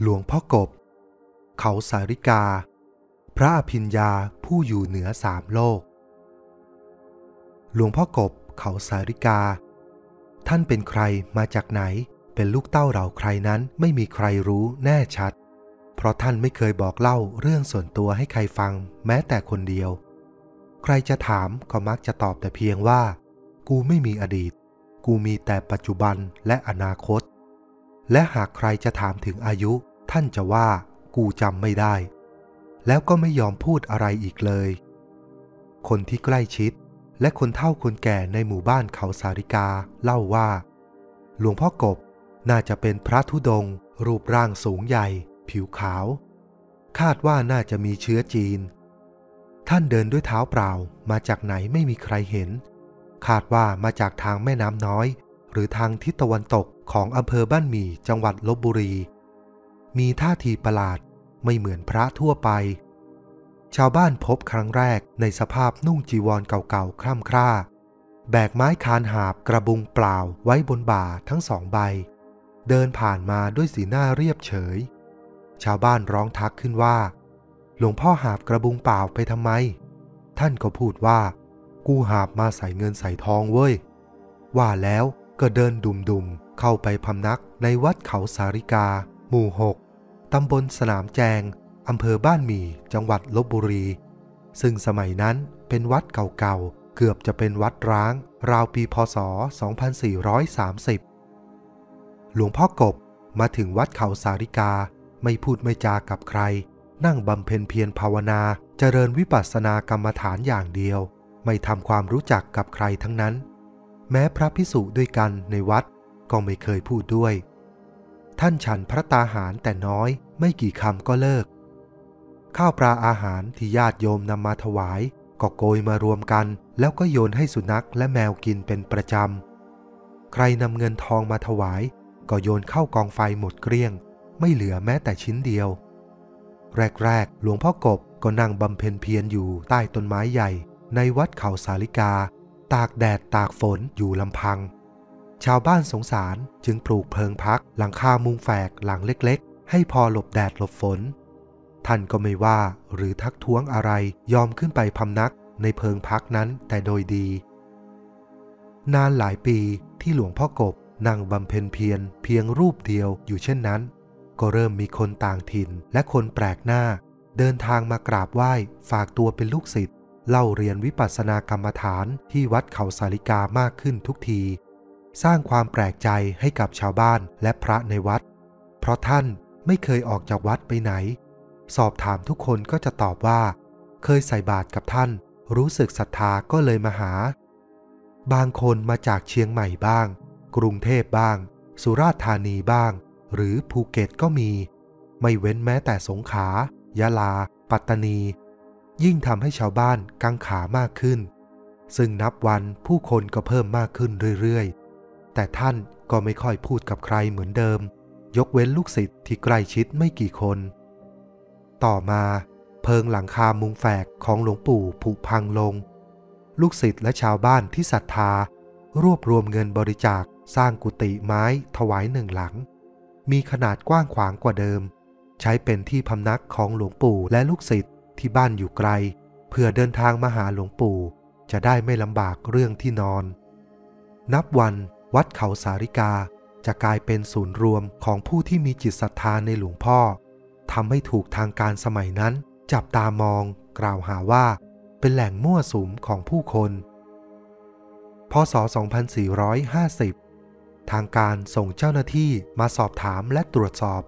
หลวงพ่อกบเขาสาริกาพระอภิญญาผู้อยู่เหนือสามโลกหลวงพ่อกบเขาสาริกาท่านเป็นใครมาจากไหนเป็นลูกเต้าเหล่าใครนั้นไม่มีใครรู้แน่ชัดเพราะท่านไม่เคยบอกเล่าเรื่องส่วนตัวให้ใครฟังแม้แต่คนเดียวใครจะถามก็มักจะตอบแต่เพียงว่ากูไม่มีอดีตกูมีแต่ปัจจุบันและอนาคตและหากใครจะถามถึงอายุท่านจะว่ากูจำไม่ได้แล้วก็ไม่ยอมพูดอะไรอีกเลยคนที่ใกล้ชิดและคนเฒ่าคนแก่ในหมู่บ้านเขาสาริกาเล่าว่าหลวงพ่อกบน่าจะเป็นพระธุดงค์รูปร่างสูงใหญ่ผิวขาวคาดว่าน่าจะมีเชื้อจีนท่านเดินด้วยเท้าเปล่ามาจากไหนไม่มีใครเห็นคาดว่ามาจากทางแม่น้ำน้อยหรือทางทิศตะวันตกของอำเภอบ้านหมี่จังหวัดลพบุรีมีท่าทีประหลาดไม่เหมือนพระทั่วไปชาวบ้านพบครั้งแรกในสภาพนุ่งจีวรเก่าๆคร่ำคร่าแบกไม้คานหาบกระบุงเปล่าไว้บนบ่าทั้งสองใบเดินผ่านมาด้วยสีหน้าเรียบเฉยชาวบ้านร้องทักขึ้นว่าหลวงพ่อหาบกระบุงเปล่าไปทำไมท่านก็พูดว่ากูหาบมาใส่เงินใส่ทองเว้ยว่าแล้วก็เดินดุ่มๆเข้าไปพำนักในวัดเขาสาริกาหมู่ 6ตำบลสนามแจงอำเภอบ้านหมี่จังหวัดลพบุรีซึ่งสมัยนั้นเป็นวัดเก่าๆเกือบจะเป็นวัดร้างราวปีพ.ศ. 2430หลวงพ่อกบมาถึงวัดเขาสาริกาไม่พูดไม่จากับใครนั่งบำเพ็ญเพียรภาวนาเจริญวิปัสสนากรรมฐานอย่างเดียวไม่ทำความรู้จักกับใครทั้งนั้นแม้พระภิกษุด้วยกันในวัดก็ไม่เคยพูดด้วยท่านฉันพระตาหารแต่น้อยไม่กี่คำก็เลิกข้าวปลาอาหารที่ญาติโยมนำมาถวายก็โกยมารวมกันแล้วก็โยนให้สุนัขและแมวกินเป็นประจำใครนำเงินทองมาถวายก็โยนเข้ากองไฟหมดเกลี้ยงไม่เหลือแม้แต่ชิ้นเดียวแรกๆหลวงพ่อกบก็นั่งบำเพ็ญเพียรอยู่ใต้ต้นไม้ใหญ่ในวัดเขาสาริกาตากแดดตากฝนอยู่ลำพังชาวบ้านสงสารจึงปลูกเพิงพักหลังคามุงแฝกหลังเล็กๆให้พอหลบแดดหลบฝนท่านก็ไม่ว่าหรือทักท้วงอะไรยอมขึ้นไปพำนักในเพิงพักนั้นแต่โดยดีนานหลายปีที่หลวงพ่อกบนั่งบำเพ็ญเพียงรูปเดียวอยู่เช่นนั้นก็เริ่มมีคนต่างถิ่นและคนแปลกหน้าเดินทางมากราบไหว้ฝากตัวเป็นลูกศิษย์เล่าเรียนวิปัสสนากรรมฐานที่วัดเขาสาริกามากขึ้นทุกทีสร้างความแปลกใจให้กับชาวบ้านและพระในวัดเพราะท่านไม่เคยออกจากวัดไปไหนสอบถามทุกคนก็จะตอบว่าเคยใส่บาตรกับท่านรู้สึกศรัทธาก็เลยมาหาบางคนมาจากเชียงใหม่บ้างกรุงเทพบ้างสุราษฎร์ธานีบ้างหรือภูเก็ตก็มีไม่เว้นแม้แต่สงขลายะลาปัตตานียิ่งทำให้ชาวบ้านกังขามากขึ้นซึ่งนับวันผู้คนก็เพิ่มมากขึ้นเรื่อยๆแต่ท่านก็ไม่ค่อยพูดกับใครเหมือนเดิมยกเว้นลูกศิษย์ที่ใกล้ชิดไม่กี่คนต่อมาเพิงหลังคามุงแฝกของหลวงปู่ผุพังลงลูกศิษย์และชาวบ้านที่ศรัทธารวบรวมเงินบริจาคสร้างกุฏิไม้ถวาย1 หลังมีขนาดกว้างขวางกว่าเดิมใช้เป็นที่พำนักของหลวงปู่และลูกศิษย์ที่บ้านอยู่ไกลเพื่อเดินทางมาหาหลวงปู่จะได้ไม่ลำบากเรื่องที่นอนนับวันวัดเขาสาริกาจะกลายเป็นศูนย์รวมของผู้ที่มีจิตศรัทธาในหลวงพ่อทำให้ถูกทางการสมัยนั้นจับตามองกล่าวหาว่าเป็นแหล่งมั่วสุมของผู้คนพ.ศ. 2450ทางการส่งเจ้าหน้าที่มาสอบถามและตรวจสอบ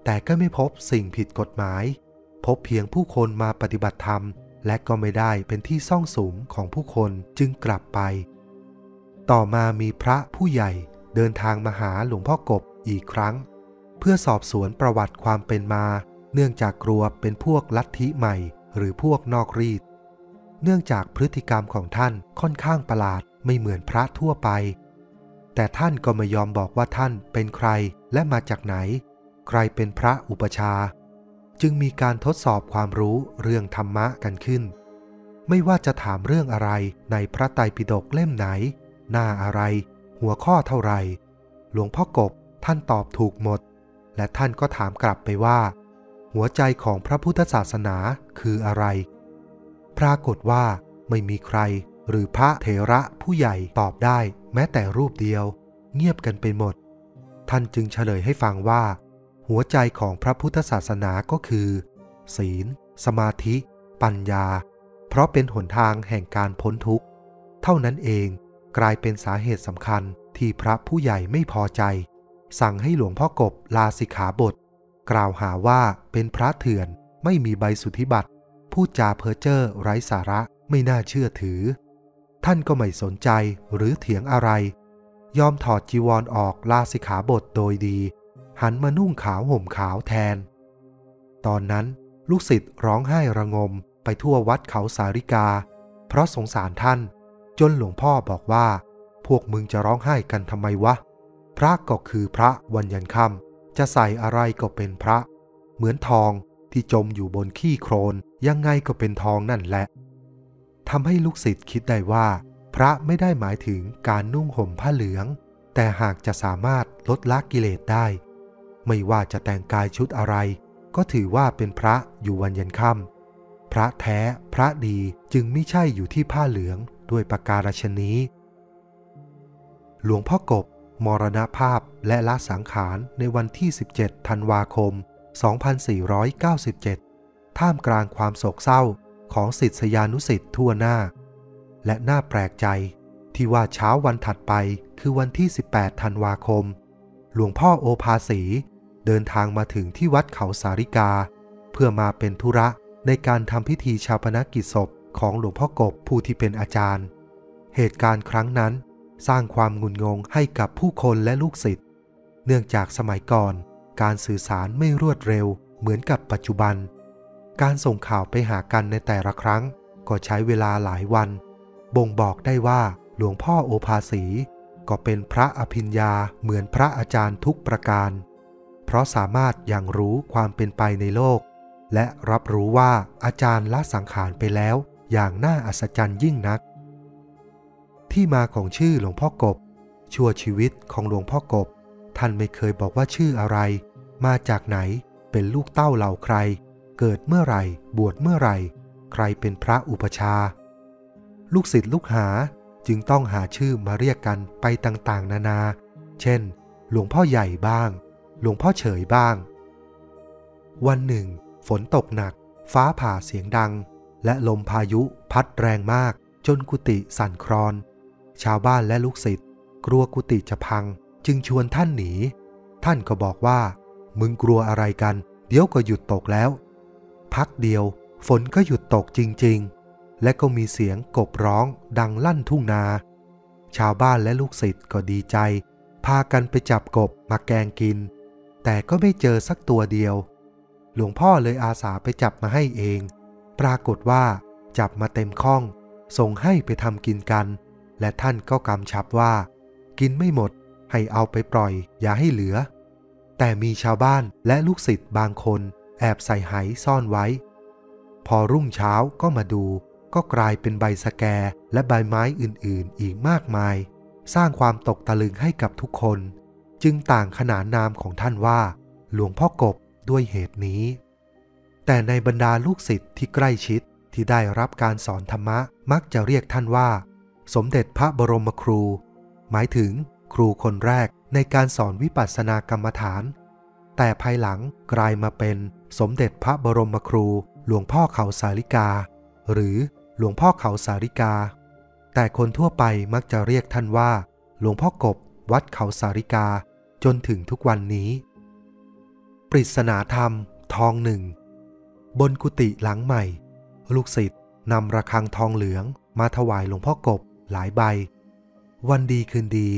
แต่ก็ไม่พบสิ่งผิดกฎหมายพบเพียงผู้คนมาปฏิบัติธรรมและก็ไม่ได้เป็นที่ซ่องสุมของผู้คนจึงกลับไปต่อมามีพระผู้ใหญ่เดินทางมาหาหลวงพ่อกบอีกครั้งเพื่อสอบสวนประวัติความเป็นมาเนื่องจากกลัวเป็นพวกลัทธิใหม่หรือพวกนอกรีดเนื่องจากพฤติกรรมของท่านค่อนข้างประหลาดไม่เหมือนพระทั่วไปแต่ท่านก็ไม่ยอมบอกว่าท่านเป็นใครและมาจากไหนใครเป็นพระอุปชาจึงมีการทดสอบความรู้เรื่องธรรมะกันขึ้นไม่ว่าจะถามเรื่องอะไรในพระไตรปิฎกเล่มไหนหน้าอะไรหัวข้อเท่าไหร่หลวงพ่อกบท่านตอบถูกหมด และท่านก็ถามกลับไปว่าหัวใจของพระพุทธศาสนาคืออะไรปรากฏว่าไม่มีใครหรือพระเถระผู้ใหญ่ตอบได้แม้แต่รูปเดียวเงียบกันไปหมดท่านจึงเฉลยให้ฟังว่าหัวใจของพระพุทธศาสนาก็คือศีลสมาธิปัญญาเพราะเป็นหนทางแห่งการพ้นทุกข์เท่านั้นเองกลายเป็นสาเหตุสำคัญที่พระผู้ใหญ่ไม่พอใจสั่งให้หลวงพ่อกบลาสิกขาบทกล่าวหาว่าเป็นพระเถื่อนไม่มีใบสุทธิบัตรพูดจาเพ้อเจ้อไร้สาระไม่น่าเชื่อถือท่านก็ไม่สนใจหรือเถียงอะไรยอมถอดจีวรออกลาสิกขาบทโดยดีหันมานุ่งขาวห่มขาวแทนตอนนั้นลูกศิษย์ร้องไห้ระงมไปทั่ววัดเขาสาริกาเพราะสงสารท่านจนหลวงพ่อบอกว่าพวกมึงจะร้องไห้กันทำไมวะพระก็คือพระวันยันค่ำจะใส่อะไรก็เป็นพระเหมือนทองที่จมอยู่บนขี้โคลนยังไงก็เป็นทองนั่นแหละทำให้ลูกศิษย์คิดได้ว่าพระไม่ได้หมายถึงการนุ่งห่มผ้าเหลืองแต่หากจะสามารถลดละกิเลสได้ไม่ว่าจะแต่งกายชุดอะไรก็ถือว่าเป็นพระอยู่วันยันค่ำพระแท้พระดีจึงไม่ใช่อยู่ที่ผ้าเหลืองด้วยประการฉะนี้หลวงพ่อกบมรณภาพและละสังขารในวันที่17ธันวาคม2497ท่ามกลางความโศกเศร้าของศิษยานุศิษย์ทั่วหน้าและน่าแปลกใจที่ว่าเช้าวันถัดไปคือวันที่18ธันวาคมหลวงพ่อโอภาสีเดินทางมาถึงที่วัดเขาสาริกาเพื่อมาเป็นธุระในการทำพิธีฌาปนกิจศพของหลวงพ่อกบผู้ที่เป็นอาจารย์เหตุการณ์ครั้งนั้นสร้างความงุนงงให้กับผู้คนและลูกศิษย์เนื่องจากสมัยก่อนการสื่อสารไม่รวดเร็วเหมือนกับปัจจุบันการส่งข่าวไปหากันในแต่ละครั้งก็ใช้เวลาหลายวันบ่งบอกได้ว่าหลวงพ่อโอภาสีก็เป็นพระอภิญญาเหมือนพระอาจารย์ทุกประการเพราะสามารถยังรู้ความเป็นไปในโลกและรับรู้ว่าอาจารย์ละสังขารไปแล้วอย่างน่าอัศจรรย์ยิ่งนักที่มาของชื่อหลวงพ่อกบชั่วชีวิตของหลวงพ่อกบท่านไม่เคยบอกว่าชื่ออะไรมาจากไหนเป็นลูกเต้าเหล่าใครเกิดเมื่อไหร่บวชเมื่อไหร่ใครเป็นพระอุปชาลูกศิษย์ลูกหาจึงต้องหาชื่อมาเรียกกันไปต่างๆนานาเช่นหลวงพ่อใหญ่บ้างหลวงพ่อเฉยบ้างวันหนึ่งฝนตกหนักฟ้าผ่าเสียงดังและลมพายุพัดแรงมากจนกุฏิสั่นคลอนชาวบ้านและลูกศิษย์กลัวกุฏิจะพังจึงชวนท่านหนีท่านก็บอกว่ามึงกลัวอะไรกันเดี๋ยวก็หยุดตกแล้วพักเดียวฝนก็หยุดตกจริงๆและก็มีเสียงกบร้องดังลั่นทุ่งนาชาวบ้านและลูกศิษย์ก็ดีใจพากันไปจับกบมาแกงกินแต่ก็ไม่เจอสักตัวเดียวหลวงพ่อเลยอาสาไปจับมาให้เองปรากฏว่าจับมาเต็มข้องส่งให้ไปทำกินกันและท่านก็กำชับว่ากินไม่หมดให้เอาไปปล่อยอย่าให้เหลือแต่มีชาวบ้านและลูกศิษย์บางคนแอบใส่ไหซ่อนไว้พอรุ่งเช้าก็มาดูก็กลายเป็นใบสะแกและใบไม้อื่นๆอีกมากมายสร้างความตกตะลึงให้กับทุกคนจึงต่างขนานนามของท่านว่าหลวงพ่อกบด้วยเหตุนี้แต่ในบรรดาลูกศิษย์ที่ใกล้ชิดที่ได้รับการสอนธรรมะมักจะเรียกท่านว่าสมเด็จพระบรมครูหมายถึงครูคนแรกในการสอนวิปัสสนากรรมฐานแต่ภายหลังกลายมาเป็นสมเด็จพระบรมครูหลวงพ่อเขาสาริกาหรือหลวงพ่อเขาสาริกาแต่คนทั่วไปมักจะเรียกท่านว่าหลวงพ่อกบวัดเขาสาริกาจนถึงทุกวันนี้ปริศนาธรรมทองหนึ่งบนกุฏิหลังใหม่ลูกศิษย์นำระฆังทองเหลืองมาถวายหลวงพ่อกบหลายใบวันดีคืนดี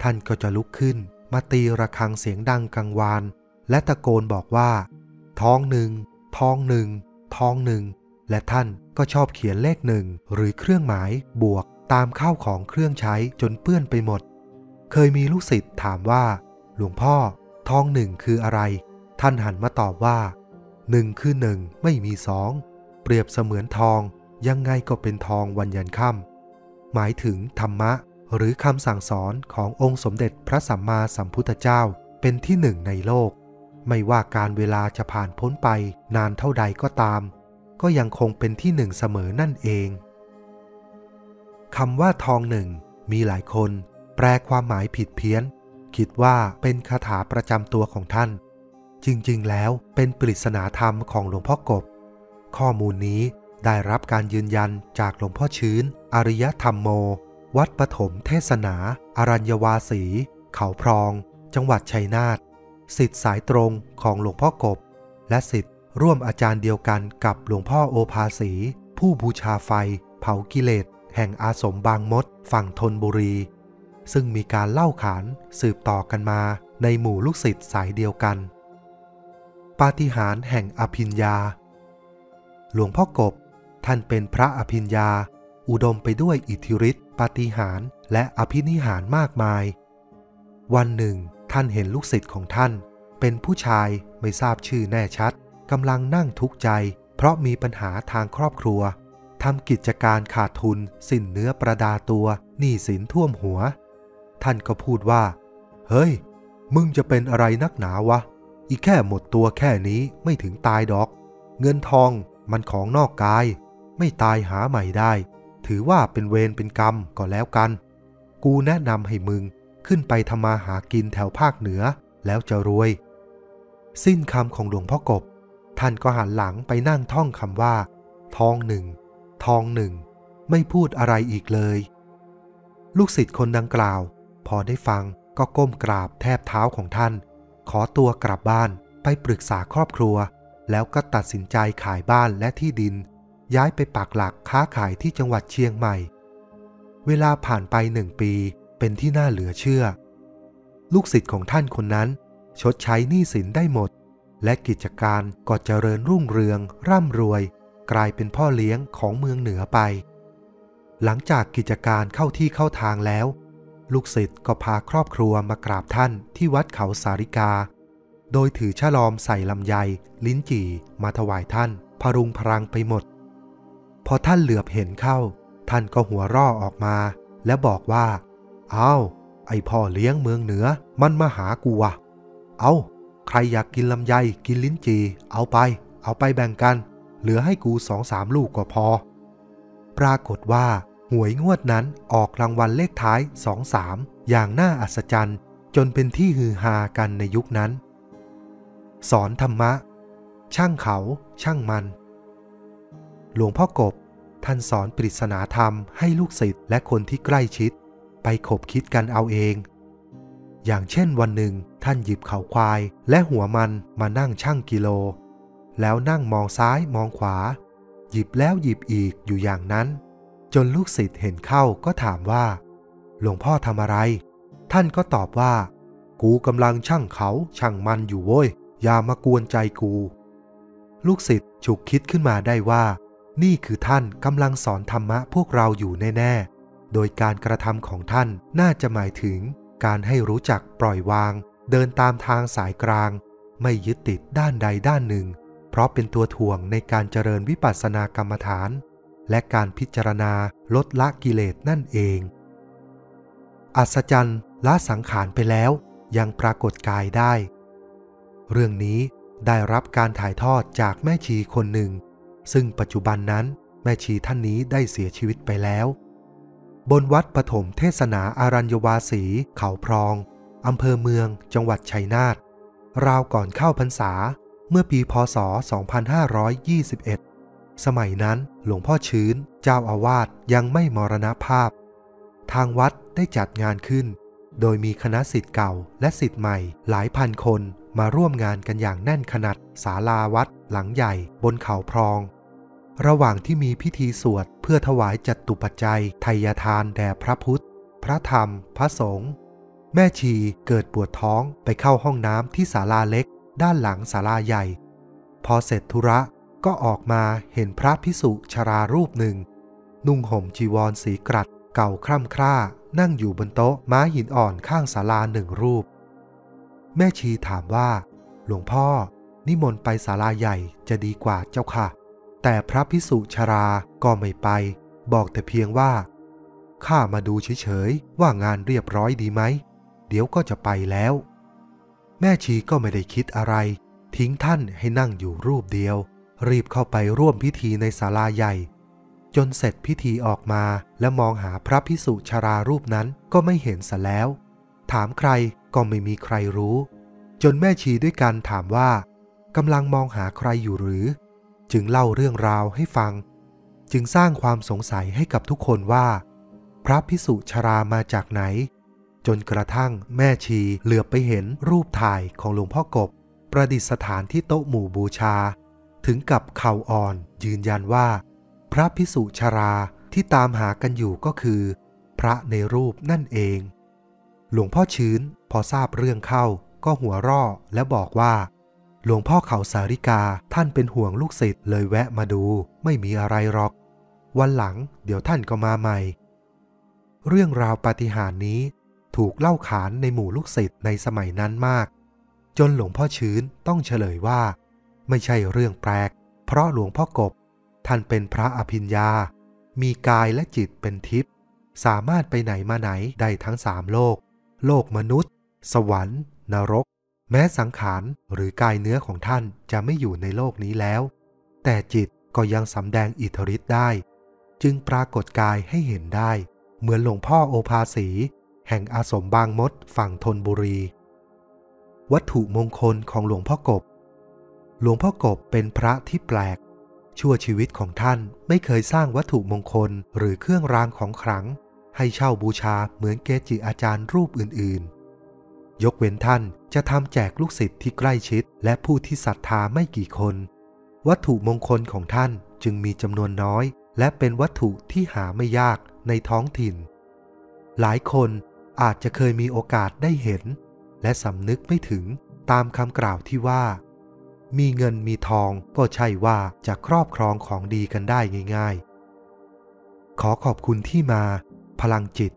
ท่านก็จะลุกขึ้นมาตีระฆังเสียงดังกังวานและตะโกนบอกว่าทองหนึ่งทองหนึ่งทองหนึ่งและท่านก็ชอบเขียนเลขหนึ่งหรือเครื่องหมายบวกตามข้าวของเครื่องใช้จนเปื้อนไปหมดเคยมีลูกศิษย์ถามว่าหลวงพ่อทองหนึ่งคืออะไรท่านหันมาตอบว่าหนึ่งคือหนึ่งไม่มีสองเปรียบเสมือนทองยังไงก็เป็นทองวันยันค่ำหมายถึงธรรมะหรือคำสั่งสอนขององค์สมเด็จพระสัมมาสัมพุทธเจ้าเป็นที่หนึ่งในโลก ไม่ว่าการเวลาจะผ่านพ้นไปนานเท่าใดก็ตามก็ยังคงเป็นที่หนึ่งเสมอนั่นเองคำว่าทองหนึ่งมีหลายคนแปลความหมายผิดเพี้ยนคิดว่าเป็นคาถาประจำตัวของท่านจริงๆแล้วเป็นปริศนาธรรมของหลวงพ่อกบข้อมูลนี้ได้รับการยืนยันจากหลวงพ่อชื้นอริยธรรมโมวัดปฐมเทศนาอรัญญวาสีเขาพรองจังหวัดชัยนาทศิษย์สายตรงของหลวงพ่อกบและศิษย์ร่วมอาจารย์เดียวกันกับหลวงพ่อโอภาสีผู้บูชาไฟเผากิเลสแห่งอาสมบางมดฝั่งธนบุรีซึ่งมีการเล่าขานสืบต่อกันมาในหมู่ลูกศิษย์สายเดียวกันปาฏิหาริย์แห่งอภิญญาหลวงพ่อกบท่านเป็นพระอภิญญาอุดมไปด้วยอิทธิฤทธิ์ปาฏิหาริย์และอภินิหารมากมายวันหนึ่งท่านเห็นลูกศิษย์ของท่านเป็นผู้ชายไม่ทราบชื่อแน่ชัดกำลังนั่งทุกข์ใจเพราะมีปัญหาทางครอบครัวทำกิจการขาดทุนสิ้นเนื้อประดาตัวหนี้สินท่วมหัวท่านก็พูดว่าเฮ้ยมึงจะเป็นอะไรนักหนาวะอีแค่หมดตัวแค่นี้ไม่ถึงตายดอกเงินทองมันของนอกกายไม่ตายหาใหม่ได้ถือว่าเป็นเวรเป็นกรรมก็แล้วกันกูแนะนำให้มึงขึ้นไปทำมาหากินแถวภาคเหนือแล้วจะรวยสิ้นคำของหลวงพ่อกบท่านก็หันหลังไปนั่งท่องคำว่าทองหนึ่งทองหนึ่งไม่พูดอะไรอีกเลยลูกศิษย์คนดังกล่าวพอได้ฟังก็ก้มกราบแทบเท้าของท่านขอตัวกลับบ้านไปปรึกษาครอบครัวแล้วก็ตัดสินใจขายบ้านและที่ดินย้ายไปปักหลักค้าขายที่จังหวัดเชียงใหม่เวลาผ่านไป1 ปีเป็นที่น่าเหลือเชื่อลูกศิษย์ของท่านคนนั้นชดใช้หนี้สินได้หมดและกิจการก็เจริญรุ่งเรืองร่ำรวยกลายเป็นพ่อเลี้ยงของเมืองเหนือไปหลังจากกิจการเข้าที่เข้าทางแล้วลูกศิษย์ก็พาครอบครัวมากราบท่านที่วัดเขาสาริกาโดยถือฉลอมใส่ลำไยลิ้นจี่มาถวายท่านพรุงพรังไปหมดพอท่านเหลือบเห็นเข้าท่านก็หัวเราะออกมาและบอกว่าอ้าวไอพ่อเลี้ยงเมืองเหนือมันมาหากูวะเอาใครอยากกินลำไยกินลิ้นจี่เอาไปแบ่งกันเหลือให้กู2-3 ลูกก็พอปรากฏว่าหวยงวดนั้นออกรางวัลเลขท้าย23อย่างน่าอัศจรรย์จนเป็นที่ฮือฮากันในยุคนั้นสอนธรรมะช่างเขาช่างมันหลวงพ่อกบท่านสอนปริศนาธรรมให้ลูกศิษย์และคนที่ใกล้ชิดไปขบคิดกันเอาเองอย่างเช่นวันหนึ่งท่านหยิบเขาควายและหัวมันมานั่งชั่งกิโลแล้วนั่งมองซ้ายมองขวาหยิบแล้วหยิบอีกอยู่อย่างนั้นจนลูกศิษย์เห็นเข้าก็ถามว่าหลวงพ่อทำอะไรท่านก็ตอบว่ากูกำลังชั่งเขาชั่งมันอยู่โว้ยอย่ามากวนใจกูลูกศิษย์ฉุกคิดขึ้นมาได้ว่านี่คือท่านกำลังสอนธรรมะพวกเราอยู่แน่ๆโดยการกระทำของท่านน่าจะหมายถึงการให้รู้จักปล่อยวางเดินตามทางสายกลางไม่ยึดติดด้านใดด้านหนึ่งเพราะเป็นตัวถ่วงในการเจริญวิปัสสนากรรมฐานและการพิจารณาลดละกิเลสนั่นเองอัศจรรย์ละสังขารไปแล้วยังปรากฏกายได้เรื่องนี้ได้รับการถ่ายทอดจากแม่ชีคนหนึ่งซึ่งปัจจุบันนั้นแม่ชีท่านนี้ได้เสียชีวิตไปแล้วบนวัดปฐมเทศนาอารัญญวาสีเขาพรองอำเภอเมืองจังหวัดชัยนาทราวก่อนเข้าพรรษาเมื่อปีพ.ศ. 2521สมัยนั้นหลวงพ่อชื้นเจ้าอาวาสยังไม่มรณภาพทางวัดได้จัดงานขึ้นโดยมีคณะศิษย์เก่าและศิษย์ใหม่หลายพันคนมาร่วมงานกันอย่างแน่นขนาดศาลาวัดหลังใหญ่บนเขาพรองระหว่างที่มีพิธีสวดเพื่อถวายจตุปัจจัยไทยทานแด่พระพุทธพระธรรมพระสงฆ์แม่ชีเกิดปวดท้องไปเข้าห้องน้ำที่ศาลาเล็กด้านหลังศาลาใหญ่พอเสร็จธุระก็ออกมาเห็นพระภิกษุชรารูปหนึ่งนุ่งห่มจีวรสีกรัดเก่าคร่ำคร่านั่งอยู่บนโต๊ะม้าหินอ่อนข้างศาลา1 รูปแม่ชีถามว่าหลวงพ่อนิมนต์ไปศาลาใหญ่จะดีกว่าเจ้าค่ะแต่พระภิกษุชราก็ไม่ไปบอกแต่เพียงว่าข้ามาดูเฉยๆว่างานเรียบร้อยดีไหมเดี๋ยวก็จะไปแล้ว แม่ชีก็ไม่ได้คิดอะไรทิ้งท่านให้นั่งอยู่รูปเดียวรีบเข้าไปร่วมพิธีในศาลาใหญ่จนเสร็จพิธีออกมาและมองหาพระภิกษุชรารูปนั้นก็ไม่เห็นซะแล้วถามใครก็ไม่มีใครรู้จนแม่ชีด้วยกันถามว่ากำลังมองหาใครอยู่หรือจึงเล่าเรื่องราวให้ฟังจึงสร้างความสงสัยให้กับทุกคนว่าพระภิกษุชรามาจากไหนจนกระทั่งแม่ชีเหลือบไปเห็นรูปถ่ายของหลวงพ่อกบประดิษฐานที่โต๊ะหมู่บูชาถึงกับเข่าอ่อนยืนยันว่าพระภิกษุชราที่ตามหากันอยู่ก็คือพระในรูปนั่นเองหลวงพ่อชื้นพอทราบเรื่องเข้าก็หัวเราะและบอกว่าหลวงพ่อเขาสาริกาท่านเป็นห่วงลูกศิษย์เลยแวะมาดูไม่มีอะไรหรอกวันหลังเดี๋ยวท่านก็มาใหม่เรื่องราวปาฏิหาริย์นี้ถูกเล่าขานในหมู่ลูกศิษย์ในสมัยนั้นมากจนหลวงพ่อชื้นต้องเฉลยว่าไม่ใช่เรื่องแปลกเพราะหลวงพ่อกบท่านเป็นพระอภิญญามีกายและจิตเป็นทิพย์สามารถไปไหนมาไหนได้ทั้ง3 โลกโลกมนุษย์สวรรค์นรกแม้สังขารหรือกายเนื้อของท่านจะไม่อยู่ในโลกนี้แล้วแต่จิตก็ยังสำแดงอิทธิฤทธิ์ได้จึงปรากฏกายให้เห็นได้เหมือนหลวงพ่อโอภาสีแห่งอาสมบางมดฝั่งธนบุรีวัตถุมงคลของหลวงพ่อกบหลวงพ่อกบเป็นพระที่แปลกชั่วชีวิตของท่านไม่เคยสร้างวัตถุมงคลหรือเครื่องรางของขลังให้เช่าบูชาเหมือนเกจิอาจารย์รูปอื่นๆยกเว้นท่านจะทำแจกลูกศิษย์ที่ใกล้ชิดและผู้ที่ศรัทธาไม่กี่คนวัตถุมงคลของท่านจึงมีจำนวนน้อยและเป็นวัตถุที่หาไม่ยากในท้องถิ่นหลายคนอาจจะเคยมีโอกาสได้เห็นและสำนึกไม่ถึงตามคำกล่าวที่ว่ามีเงินมีทองก็ใช่ว่าจะครอบครองของดีกันได้ง่ายๆขอขอบคุณที่มาพลังจิต